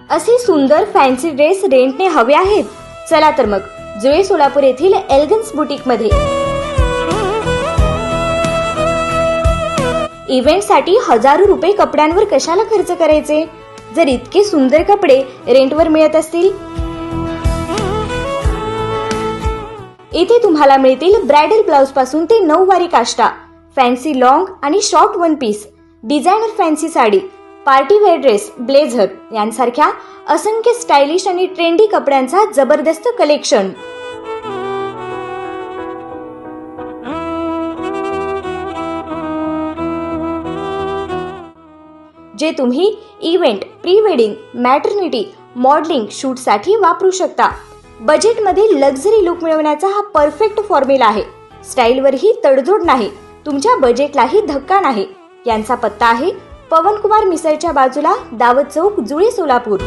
असे सुंदर fancy dress रेंटने हवे आहेत? चला तर मग जुळे सोलापूर येथील एलिगन्स बुटीक मध्ये. इव्हेंटसाठी हजारो रुपये कपड्यांवर कशाला खर्च करायचे, जर इतके सुंदर कपडे रेंटवर मिळत असतील? इथे तुम्हाला मिळतील ब्रायडल ब्लाउज पासून ते नऊवारी काष्टा, फॅन्सी लॉंग आणि short one piece, designer fancy sari, party wear dress, blazer यांसारख्या असंख्य स्टायलिश आणि ट्रेंडी कपड्यांचा जबरदस्त कलेक्शन. जे तुम्ही event, pre wedding, maternity, modelling शूटसाठी वापरू शकता. बजेटमध्ये लक्झरी लुक मिळवण्याचा हा परफेक्ट फॉर्म्युला आहे. स्टाईलवरही तडजोड नाही, तुमच्या बजेटलाही धक्का नाही. यांचा पत्ता आहे पवन कुमार मिसळच्या बाजूला, दावत चौक, जुळे सोलापूर.